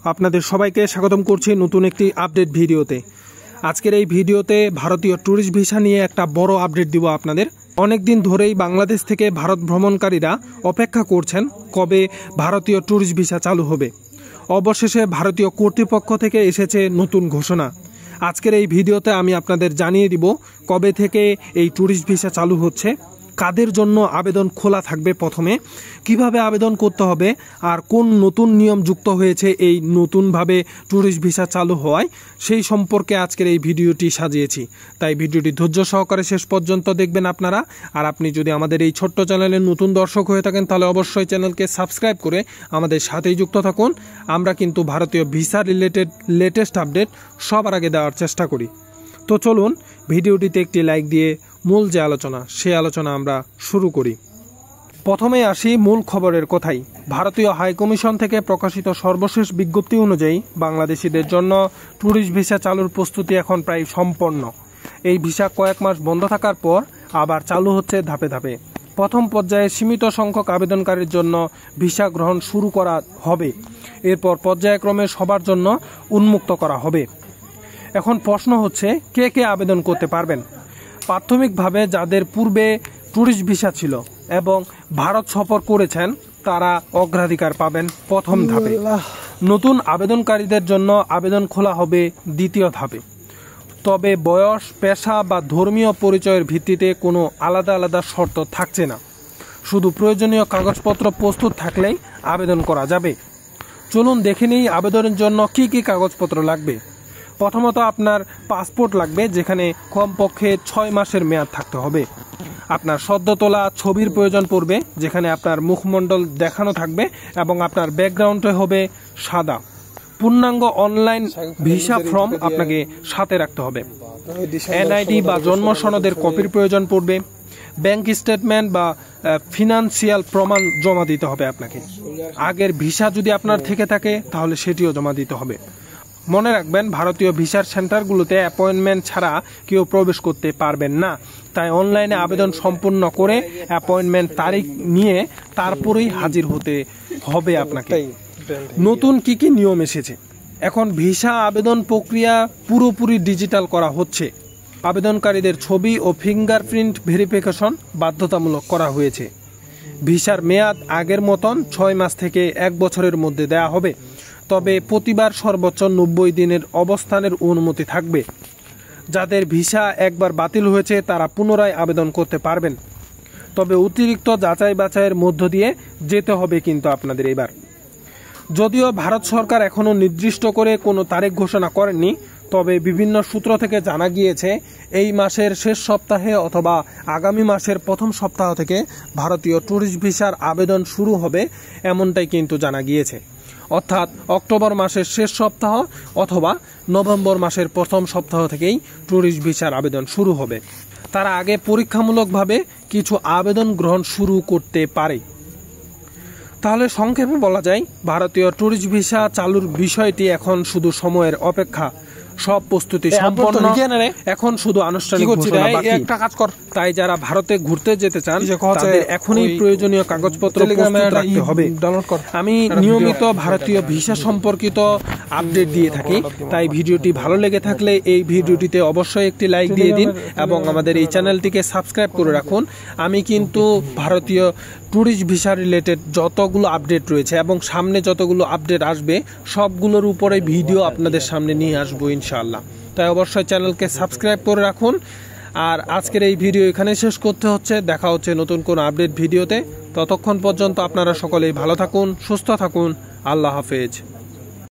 আপনাদের সবাইকে স্বাগতম করছি নতুন একটি আপডেট ভিডিওতে। আজকের এই ভিডিওতে ভারতীয় ট্যুরিস্ট ভিসা নিয়ে একটা বড় আপডেট দিব আপনাদের। অনেক দিন ধরেই বাংলাদেশ থেকে ভারত ভ্রমণকারীরা অপেক্ষা করছেন কবে ভারতীয় ট্যুরিস্ট ভিসা চালু হবে। অবশেষে ভারতীয় কর্তৃপক্ষ থেকে এসেছে নতুন ঘোষণা। আজকের এই ভিডিওতে আমি আপনাদের জানিয়ে দিব কবে থেকে এই ট্যুরিস্ট ভিসা চালু হচ্ছে, কাদের জন্য আবেদন খোলা থাকবে, প্রথমে কিভাবে আবেদন করতে হবে, আর কোন নতুন নিয়ম যুক্ত হয়েছে এই নতুনভাবে ট্যুরিস্ট ভিসা চালু হওয়ায়, সেই সম্পর্কে আজকের এই ভিডিওটি সাজিয়েছি। তাই ভিডিওটি ধৈর্য সহকারে শেষ পর্যন্ত দেখবেন আপনারা। আর আপনি যদি আমাদের এই ছোট্ট চ্যানেলের নতুন দর্শক হয়ে থাকেন তাহলে অবশ্যই চ্যানেলকে সাবস্ক্রাইব করে আমাদের সাথেই যুক্ত থাকুন। আমরা কিন্তু ভারতীয় ভিসা রিলেটেড লেটেস্ট আপডেট সবার আগে দেওয়ার চেষ্টা করি। তো চলুন ভিডিওটিতে একটি লাইক দিয়ে মূল যে আলোচনা সেই আলোচনা আমরা শুরু করি। প্রথমে আসি মূল খবরের কথাই। ভারতীয় হাইকমিশন থেকে প্রকাশিত সর্বশেষ বিজ্ঞপ্তি অনুযায়ী বাংলাদেশিদের জন্য ট্যুরিস্ট ভিসা চালুর প্রস্তুতি এখন প্রায় সম্পন্ন। এই ভিসা কয়েক মাস বন্ধ থাকার পর আবার চালু হচ্ছে ধাপে ধাপে। প্রথম পর্যায়ে সীমিত সংখ্যক আবেদনকারীর জন্য ভিসা গ্রহণ শুরু করা হবে, এরপর পর্যায়ক্রমে সবার জন্য উন্মুক্ত করা হবে। এখন প্রশ্ন হচ্ছে কে কে আবেদন করতে পারবেন। প্রাথমিকভাবে যাদের পূর্বে ট্যুরিস্ট ভিসা ছিল এবং ভারত সফর করেছেন তারা অগ্রাধিকার পাবেন প্রথম ধাপে। নতুন আবেদনকারীদের জন্য আবেদন খোলা হবে দ্বিতীয় ধাপে। তবে বয়স, পেশা বা ধর্মীয় পরিচয়ের ভিত্তিতে কোনো আলাদা আলাদা শর্ত থাকছে না। শুধু প্রয়োজনীয় কাগজপত্র প্রস্তুত থাকলেই আবেদন করা যাবে। চলুন দেখে নিই আবেদনের জন্য কি কি কাগজপত্র লাগবে। প্রথমত আপনার পাসপোর্ট লাগবে, যেখানে কমপক্ষে 6 মাসের মেয়াদ থাকতে হবে। আপনার সদ্য তোলা ছবির প্রয়োজন পড়বে, যেখানে আপনার মুখমণ্ডল দেখানো থাকবে এবং আপনার ব্যাকগ্রাউন্ডে হবে সাদা। পূর্ণাঙ্গ অনলাইন ভিসা ফর্ম আপনাকে সাথে রাখতে হবে। এনআইডি বা জন্ম সনদের কপির প্রয়োজন পড়বে। ব্যাংক স্টেটমেন্ট বা ফিনান্সিয়াল প্রমাণ জমা দিতে হবে আপনাকে। আগের ভিসা যদি আপনার থেকে থাকে তাহলে সেটিও জমা দিতে হবে। মনে রাখবেন, ভারতীয় ভিসার সেন্টারগুলোতে অ্যাপয়েন্টমেন্ট ছাড়া কেউ প্রবেশ করতে পারবেন না। তাই অনলাইনে আবেদন সম্পূর্ণ করে অ্যাপয়েন্টমেন্ট তারিখ নিয়ে তারপরেই হাজির হতে হবে আপনাকে। নতুন কি কি নিয়ম এসেছে। এখন ভিসা আবেদন প্রক্রিয়া পুরোপুরি ডিজিটাল করা হচ্ছে। আবেদনকারীদের ছবি ও ফিঙ্গারপ্রিন্ট ভেরিফিকেশন বাধ্যতামূলক করা হয়েছে। ভিসার মেয়াদ আগের মতন 6 মাস থেকে 1 বছরের মধ্যে দেয়া হবে। তবে প্রতিবার সর্বোচ্চ 90 দিনের অবস্থানের অনুমতি থাকবে। যাদের ভিসা একবার বাতিল হয়েছে তারা পুনরায় আবেদন করতে পারবেন। তবে অতিরিক্ত যাচাই বাছাইয়ের মধ্য দিয়ে যেতে হবে কিন্তু আপনাদের এবার। যদিও ভারত সরকার এখনও নির্দিষ্ট করে কোনো তারিখ ঘোষণা করেননি, তবে বিভিন্ন সূত্র থেকে জানা গিয়েছে এই মাসের শেষ সপ্তাহে অথবা আগামী মাসের প্রথম সপ্তাহ থেকে ভারতীয় ট্যুরিস্ট ভিসার আবেদন শুরু হবে, এমনটাই কিন্তু জানা গিয়েছে। অর্থাৎ অক্টোবর মাসের শেষ সপ্তাহ অথবা নভেম্বর মাসের প্রথম সপ্তাহ থেকেই ট্যুরিস্ট ভিসার আবেদন শুরু হবে। তারা আগে পরীক্ষামূলকভাবে কিছু আবেদন গ্রহণ শুরু করতে পারে। তাহলে সংক্ষেপে বলা যায়, ভারতীয় ট্যুরিস্ট ভিসা চালুর বিষয়টি এখন শুধু সময়ের অপেক্ষা। সব প্রস্তুতি সম্পন্ন, এখন শুধু আনুষ্ঠানিক ঘোষণা বাকি। তাই যারা ভারতে ঘুরতে যেতে চান তাদের এখনই প্রয়োজনীয় কাগজপত্র প্রস্তুত রাখতে হবে। আমি নিয়মিত ভারতীয় ভিসা সম্পর্কিত আপডেট দিয়ে থাকি, তাই ভিডিওটি ভালো লেগে থাকলে এই ভিডিওটিতে অবশ্যই একটি লাইক দিয়ে দিন এবং আমাদের এই চ্যানেলটিকে সাবস্ক্রাইব করে রাখুন। আমি কিন্তু ভারতীয় ট্যুরিস্ট ভিসা রিলেটেড যতগুলো আপডেট রয়েছে এবং সামনে যতগুলো আপডেট আসবে সবগুলোর উপরে ভিডিও আপনাদের সামনে নিয়ে আসবো ইনশাআল্লাহ। তাই অবশ্যই চ্যানেলকে সাবস্ক্রাইব করে রাখুন। আর আজকের এই ভিডিও এখানে শেষ করতে হচ্ছে। দেখা হচ্ছে নতুন কোনো আপডেট ভিডিওতে। ততক্ষণ পর্যন্ত আপনারা সকলেই ভালো থাকুন, সুস্থ থাকুন। আল্লাহ হাফেজ।